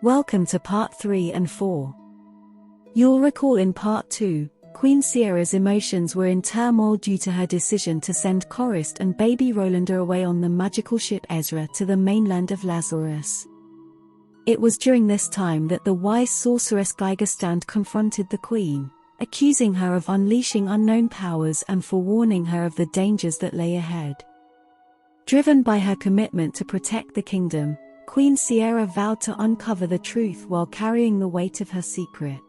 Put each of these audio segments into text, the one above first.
Welcome to part 3 and 4. You'll recall in part 2, Queen Sierra's emotions were in turmoil due to her decision to send Choriste and baby Rolander away on the magical ship Ezra to the mainland of Lazarus. It was during this time that the wise Sorceress Geigastand confronted the Queen, accusing her of unleashing unknown powers and forewarning her of the dangers that lay ahead. Driven by her commitment to protect the kingdom, Queen Sierra vowed to uncover the truth while carrying the weight of her secret.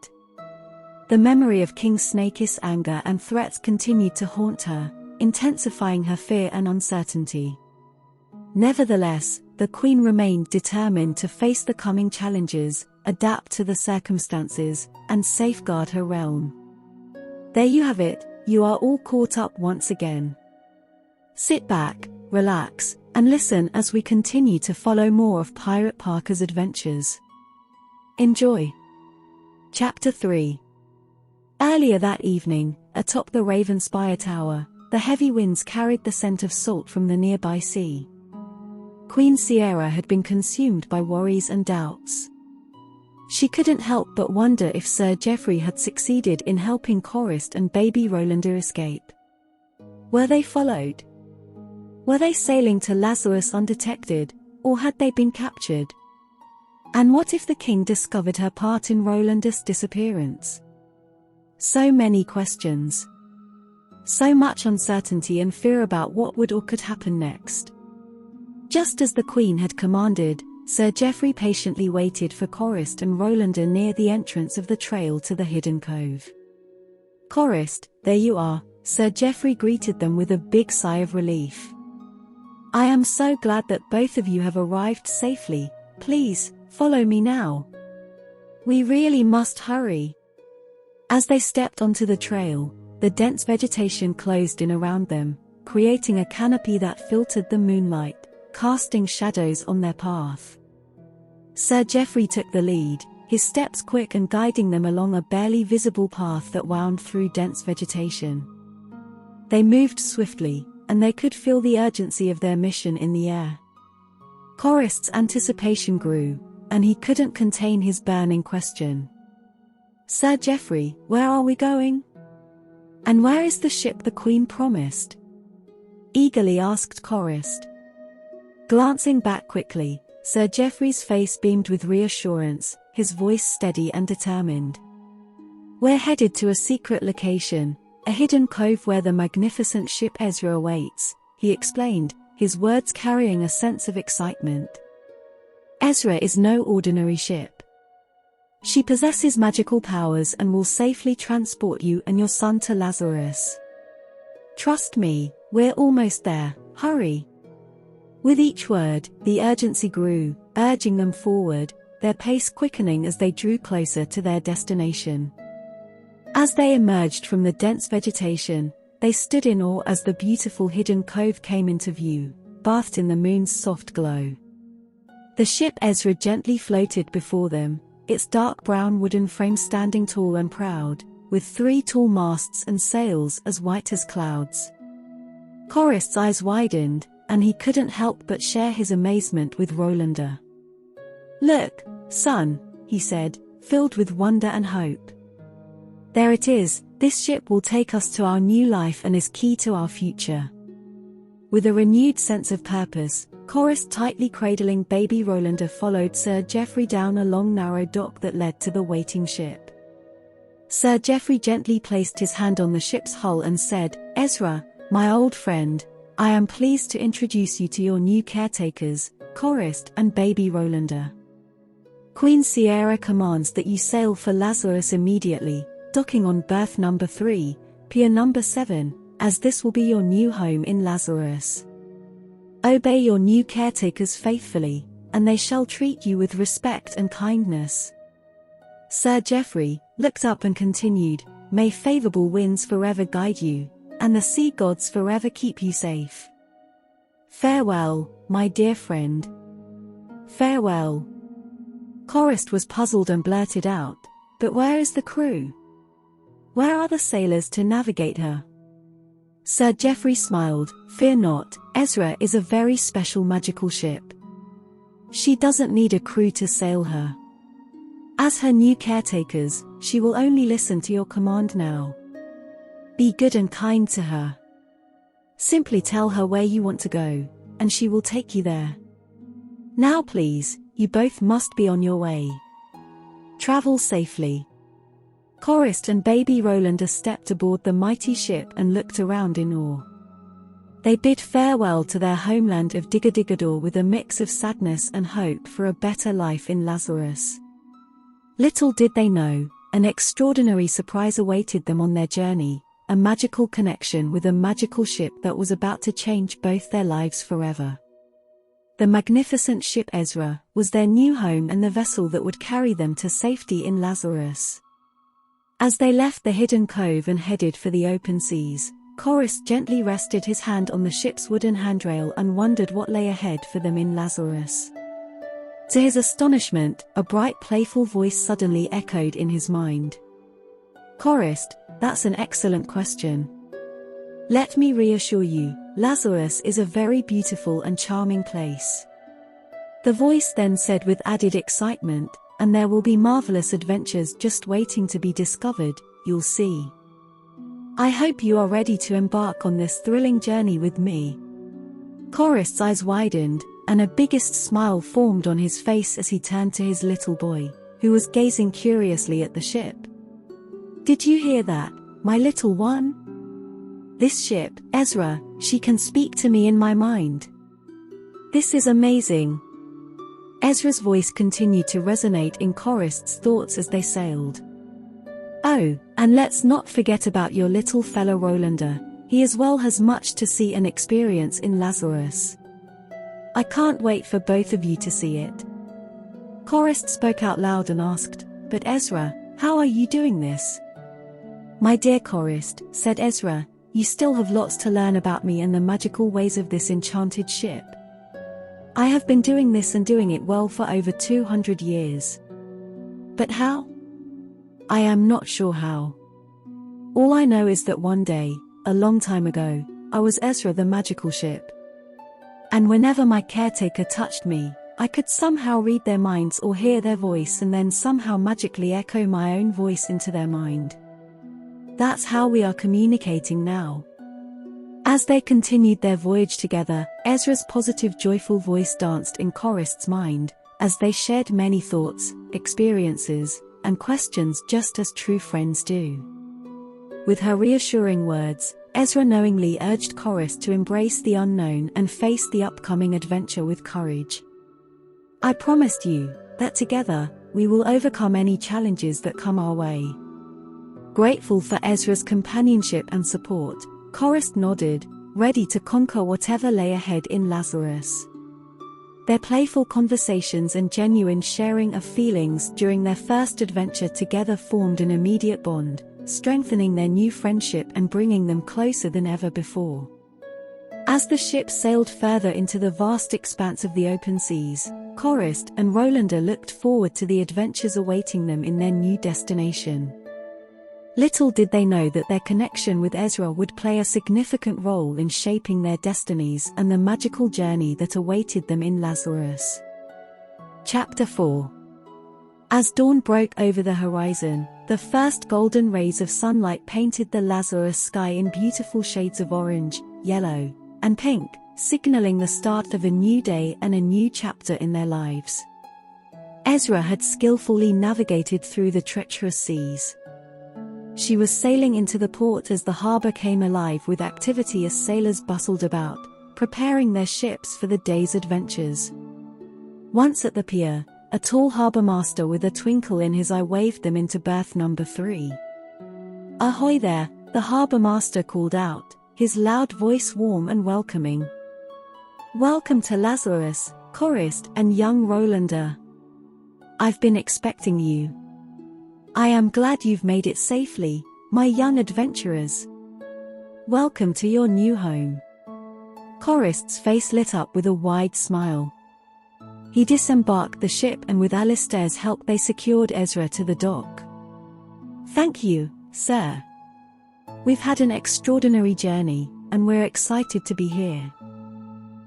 The memory of King Snakey's anger and threats continued to haunt her, intensifying her fear and uncertainty. Nevertheless, the Queen remained determined to face the coming challenges, adapt to the circumstances, and safeguard her realm. There you have it, you are all caught up once again. Sit back, relax, and listen as we continue to follow more of Pirate Parker's adventures. Enjoy! Chapter 3. Earlier that evening, atop the Raven Spire Tower, the heavy winds carried the scent of salt from the nearby sea. Queen Sierra had been consumed by worries and doubts. She couldn't help but wonder if Sir Geoffrey had succeeded in helping Choriste and baby Rolander escape. Were they followed? Were they sailing to Lazarus undetected, or had they been captured? And what if the king discovered her part in Rolander's disappearance? So many questions. So much uncertainty and fear about what would or could happen next. Just as the Queen had commanded, Sir Geoffrey patiently waited for Choriste and Rolander near the entrance of the trail to the hidden cove. "Choriste, there you are," Sir Geoffrey greeted them with a big sigh of relief. "I am so glad that both of you have arrived safely. Please, follow me now. We really must hurry." As they stepped onto the trail, the dense vegetation closed in around them, creating a canopy that filtered the moonlight, casting shadows on their path. Sir Geoffrey took the lead, his steps quick and guiding them along a barely visible path that wound through dense vegetation. They moved swiftly, and they could feel the urgency of their mission in the air. Choriste's anticipation grew, and he couldn't contain his burning question. "Sir Geoffrey, where are we going? And where is the ship the Queen promised?" eagerly asked Choriste. Glancing back quickly, Sir Geoffrey's face beamed with reassurance, his voice steady and determined. "We're headed to a secret location, a hidden cove where the magnificent ship Ezra awaits," he explained, his words carrying a sense of excitement. "Ezra is no ordinary ship. She possesses magical powers and will safely transport you and your son to Lazarus. Trust me, we're almost there, hurry." With each word, the urgency grew, urging them forward, their pace quickening as they drew closer to their destination. As they emerged from the dense vegetation, they stood in awe as the beautiful hidden cove came into view, bathed in the moon's soft glow. The ship Ezra gently floated before them, its dark brown wooden frame standing tall and proud, with 3 tall masts and sails as white as clouds. Choriste's eyes widened, and he couldn't help but share his amazement with Rolander. "Look, son," he said, filled with wonder and hope. "There it is, this ship will take us to our new life and is key to our future." With a renewed sense of purpose, Choriste tightly cradling baby Rolander followed Sir Geoffrey down a long narrow dock that led to the waiting ship. Sir Geoffrey gently placed his hand on the ship's hull and said, "Ezra, my old friend, I am pleased to introduce you to your new caretakers, Choriste and baby Rolander. Queen Sierra commands that you sail for Lazarus immediately, docking on berth number 3, pier number 7, as this will be your new home in Lazarus. Obey your new caretakers faithfully, and they shall treat you with respect and kindness." Sir Geoffrey looked up and continued, "May favorable winds forever guide you, and the sea gods forever keep you safe. Farewell, my dear friend. Farewell." Choriste was puzzled and blurted out, "But where is the crew? Where are the sailors to navigate her?" Sir Geoffrey smiled, "Fear not, Ezra is a very special magical ship. She doesn't need a crew to sail her. As her new caretakers, she will only listen to your command now. Be good and kind to her. Simply tell her where you want to go, and she will take you there. Now please, you both must be on your way. Travel safely. Choriste and baby Rolander stepped aboard the mighty ship and looked around in awe. They bid farewell to their homeland of Digadigador with a mix of sadness and hope for a better life in Lazarus. Little did they know, an extraordinary surprise awaited them on their journey, a magical connection with a magical ship that was about to change both their lives forever. The magnificent ship Ezra was their new home and the vessel that would carry them to safety in Lazarus. As they left the hidden cove and headed for the open seas, Choriste gently rested his hand on the ship's wooden handrail and wondered what lay ahead for them in Lazarus. To his astonishment, a bright playful voice suddenly echoed in his mind. Choriste, that's an excellent question. Let me reassure you, Lazarus is a very beautiful and charming place. The voice then said with added excitement, and there will be marvelous adventures just waiting to be discovered, you'll see. I hope you are ready to embark on this thrilling journey with me. Choriste's eyes widened, and a biggest smile formed on his face as he turned to his little boy, who was gazing curiously at the ship. Did you hear that, my little one? This ship, Ezra, she can speak to me in my mind. This is amazing. Ezra's voice continued to resonate in Choriste's thoughts as they sailed. Oh, and let's not forget about your little fellow Rolander, he as well has much to see and experience in Lazarus. I can't wait for both of you to see it. Choriste spoke out loud and asked, but Ezra, how are you doing this? My dear Choriste, said Ezra, you still have lots to learn about me and the magical ways of this enchanted ship. I have been doing this and doing it well for over 200 years. But how? I am not sure how. All I know is that one day, a long time ago, I was Ezra the magical ship. And whenever my caretaker touched me, I could somehow read their minds or hear their voice and then somehow magically echo my own voice into their mind. That's how we are communicating now. As they continued their voyage together, Ezra's positive joyful voice danced in Choriste's mind, as they shared many thoughts, experiences, and questions just as true friends do. With her reassuring words, Ezra knowingly urged Choriste to embrace the unknown and face the upcoming adventure with courage. I promised you that together, we will overcome any challenges that come our way. Grateful for Ezra's companionship and support, Choriste nodded, ready to conquer whatever lay ahead in Lazarus. Their playful conversations and genuine sharing of feelings during their first adventure together formed an immediate bond, strengthening their new friendship and bringing them closer than ever before. As the ship sailed further into the vast expanse of the open seas, Choriste and Rolander looked forward to the adventures awaiting them in their new destination. Little did they know that their connection with Ezra would play a significant role in shaping their destinies and the magical journey that awaited them in Lazarus. Chapter 4. As dawn broke over the horizon, the first golden rays of sunlight painted the Lazarus sky in beautiful shades of orange, yellow, and pink, signaling the start of a new day and a new chapter in their lives. Ezra had skillfully navigated through the treacherous seas. She was sailing into the port as the harbor came alive with activity as sailors bustled about, preparing their ships for the day's adventures. Once at the pier, a tall harbor master with a twinkle in his eye waved them into berth number 3. Ahoy there, the harbor master called out, his loud voice warm and welcoming. Welcome to Lazarus, Choriste and young Rolander. I've been expecting you. I am glad you've made it safely, my young adventurers. Welcome to your new home. Choriste's face lit up with a wide smile. He disembarked the ship and with Alistair's help they secured Ezra to the dock. Thank you, sir. We've had an extraordinary journey, and we're excited to be here.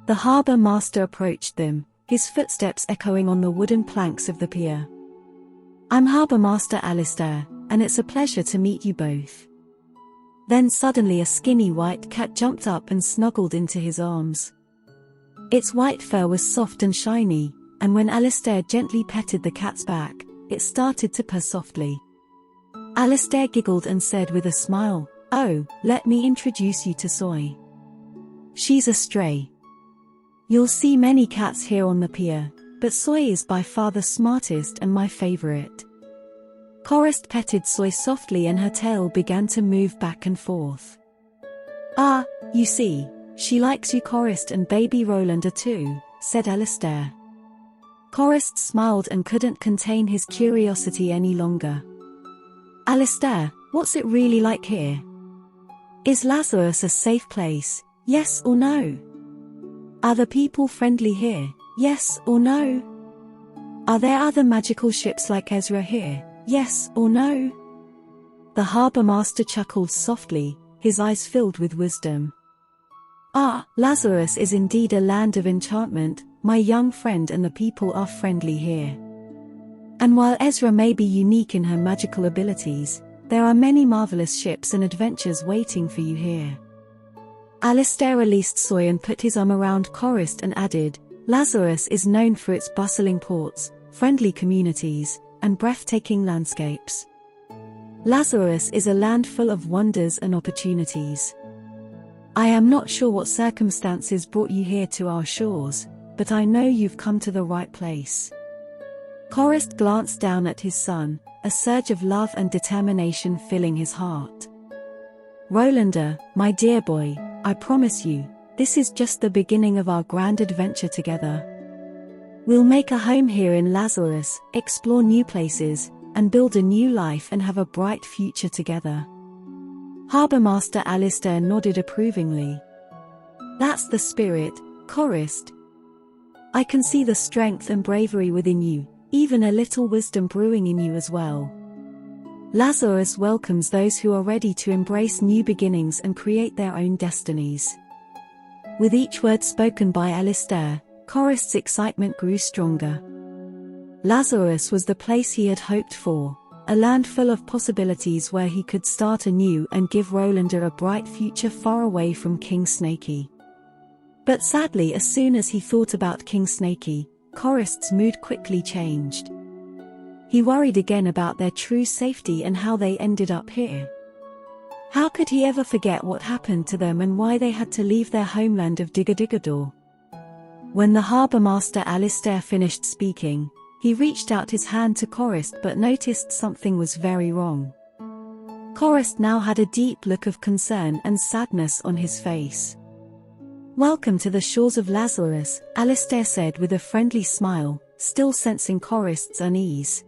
The harbor master approached them, his footsteps echoing on the wooden planks of the pier. I'm Harbour Master Alistair, and it's a pleasure to meet you both. Then suddenly a skinny white cat jumped up and snuggled into his arms. Its white fur was soft and shiny, and when Alistair gently petted the cat's back, it started to purr softly. Alistair giggled and said with a smile, "Oh, let me introduce you to Soy. She's a stray. You'll see many cats here on the pier, but Soy is by far the smartest and my favorite." Choriste petted Soy softly and her tail began to move back and forth. "Ah, you see, she likes you Choriste and baby Rolander too," said Alistair. Choriste smiled and couldn't contain his curiosity any longer. "Alistair, what's it really like here? Is Lazarus a safe place, yes or no? Are the people friendly here, yes or no? Are there other magical ships like Ezra here, yes or no?" The harbour master chuckled softly, his eyes filled with wisdom. "Ah, Lazarus is indeed a land of enchantment, my young friend, and the people are friendly here. And while Ezra may be unique in her magical abilities, there are many marvelous ships and adventures waiting for you here." Alistair released Soy and put his arm around Choriste and added, "Lazarus is known for its bustling ports, friendly communities, and breathtaking landscapes. Lazarus is a land full of wonders and opportunities. I am not sure what circumstances brought you here to our shores, but I know you've come to the right place." Choriste glanced down at his son, a surge of love and determination filling his heart. "Rolander, my dear boy, I promise you, this is just the beginning of our grand adventure together. We'll make a home here in Lazarus, explore new places, and build a new life and have a bright future together." Harbour Master Alistair nodded approvingly. "That's the spirit, Choriste. I can see the strength and bravery within you, even a little wisdom brewing in you as well. Lazarus welcomes those who are ready to embrace new beginnings and create their own destinies." With each word spoken by Alistair, Choriste's excitement grew stronger. Lazarus was the place he had hoped for, a land full of possibilities where he could start anew and give Rolander a bright future far away from King Snakey. But sadly, as soon as he thought about King Snakey, Choriste's mood quickly changed. He worried again about their true safety and how they ended up here. How could he ever forget what happened to them and why they had to leave their homeland of Digadigador? When the harbour master Alistair finished speaking, he reached out his hand to Choriste but noticed something was very wrong. Choriste now had a deep look of concern and sadness on his face. "Welcome to the shores of Lazarus," Alistair said with a friendly smile, still sensing Choriste's unease.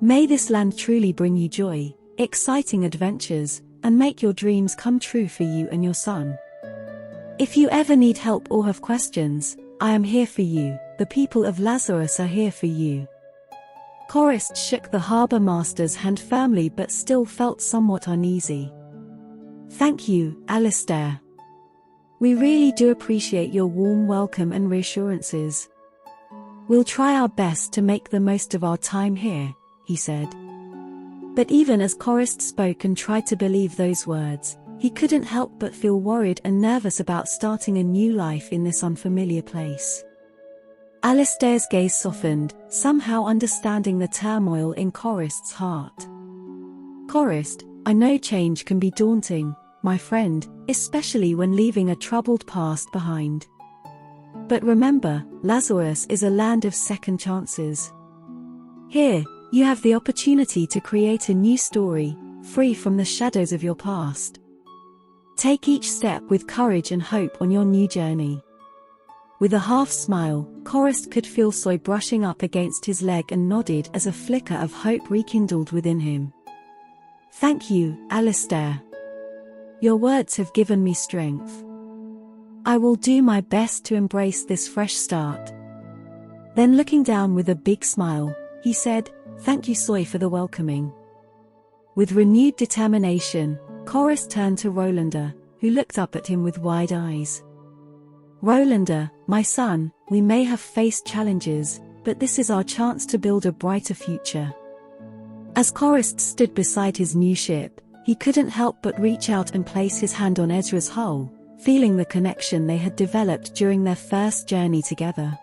"May this land truly bring you joy, exciting adventures, and make your dreams come true for you and your son. If you ever need help or have questions, I am here for you. The people of Lazarus are here for you." Choriste shook the harbour master's hand firmly but still felt somewhat uneasy. "Thank you, Alistair. We really do appreciate your warm welcome and reassurances. We'll try our best to make the most of our time here," he said. But even as Choriste spoke and tried to believe those words, he couldn't help but feel worried and nervous about starting a new life in this unfamiliar place. Alistair's gaze softened, somehow understanding the turmoil in Choriste's heart. "Choriste, I know change can be daunting, my friend, especially when leaving a troubled past behind. But remember, Lazarus is a land of second chances. Here, you have the opportunity to create a new story, free from the shadows of your past. Take each step with courage and hope on your new journey." With a half smile, Choriste could feel Soy brushing up against his leg and nodded as a flicker of hope rekindled within him. "Thank you, Alistair. Your words have given me strength. I will do my best to embrace this fresh start." Then looking down with a big smile, he said, "Thank you Soy for the welcoming." With renewed determination, Choriste turned to Rolander, who looked up at him with wide eyes. "Rolander, my son, we may have faced challenges, but this is our chance to build a brighter future. As Choriste stood beside his new ship, he couldn't help but reach out and place his hand on Ezra's hull, feeling the connection they had developed during their first journey together.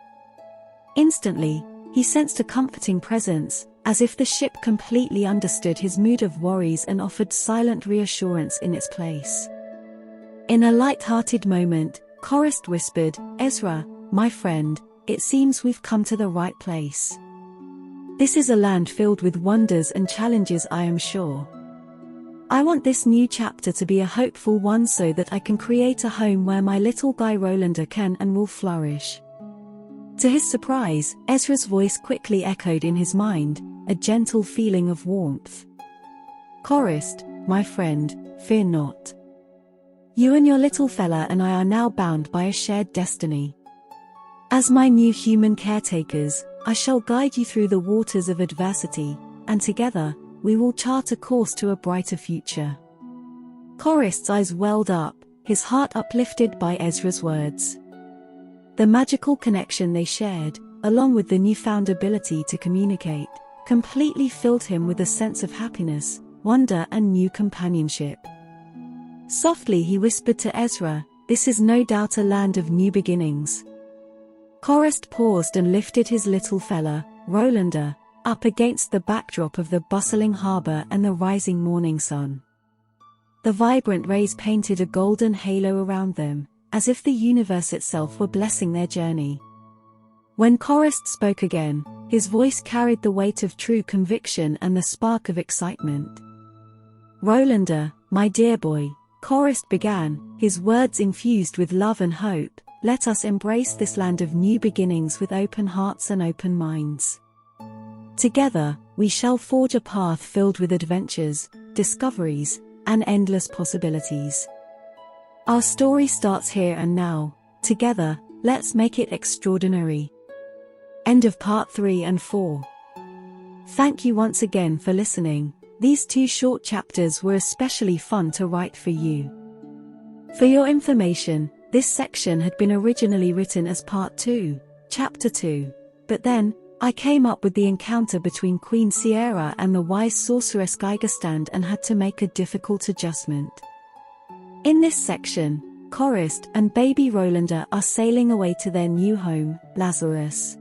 Instantly, he sensed a comforting presence, as if the ship completely understood his mood of worries and offered silent reassurance in its place. In a light-hearted moment, Choriste whispered, "Ezra, my friend, it seems we've come to the right place. This is a land filled with wonders and challenges, I am sure. I want this new chapter to be a hopeful one so that I can create a home where my little guy Rolander can and will flourish." To his surprise, Ezra's voice quickly echoed in his mind, a gentle feeling of warmth. "Choriste, my friend, fear not. You and your little fella and I are now bound by a shared destiny. As my new human caretakers, I shall guide you through the waters of adversity, and together, we will chart a course to a brighter future." Choriste's eyes welled up, his heart uplifted by Ezra's words. The magical connection they shared, along with the newfound ability to communicate, completely filled him with a sense of happiness, wonder and new companionship. Softly he whispered to Ezra, "This is no doubt a land of new beginnings." Choriste paused and lifted his little fella, Rolander, up against the backdrop of the bustling harbor and the rising morning sun. The vibrant rays painted a golden halo around them, as if the universe itself were blessing their journey. When Choriste spoke again, his voice carried the weight of true conviction and the spark of excitement. "Rolander, my dear boy," Choriste began, his words infused with love and hope, "let us embrace this land of new beginnings with open hearts and open minds. Together, we shall forge a path filled with adventures, discoveries, and endless possibilities. Our story starts here and now. Together, let's make it extraordinary." End of part 3 and 4. Thank you once again for listening. These 2 short chapters were especially fun to write for you. For your information, this section had been originally written as part 2, chapter 2, but then, I came up with the encounter between Queen Sierra and the wise Sorceress Geigastand and had to make a difficult adjustment. In this section, Choriste and baby Rolander are sailing away to their new home, Lazarus.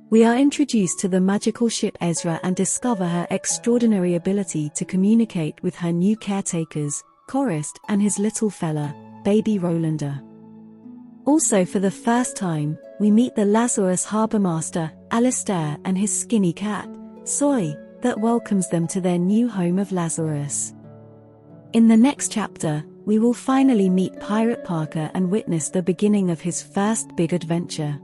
We are introduced to the magical ship Ezra and discover her extraordinary ability to communicate with her new caretakers, Choriste and his little fella, baby Rolander. Also for the first time, we meet the Lazarus harbor master, Alistair, and his skinny cat, Soy, that welcomes them to their new home of Lazarus. In the next chapter, we will finally meet Pirate Parker and witness the beginning of his first big adventure.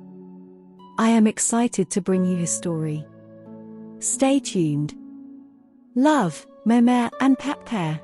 I am excited to bring you his story. Stay tuned. Love, Meme and Pep Pear.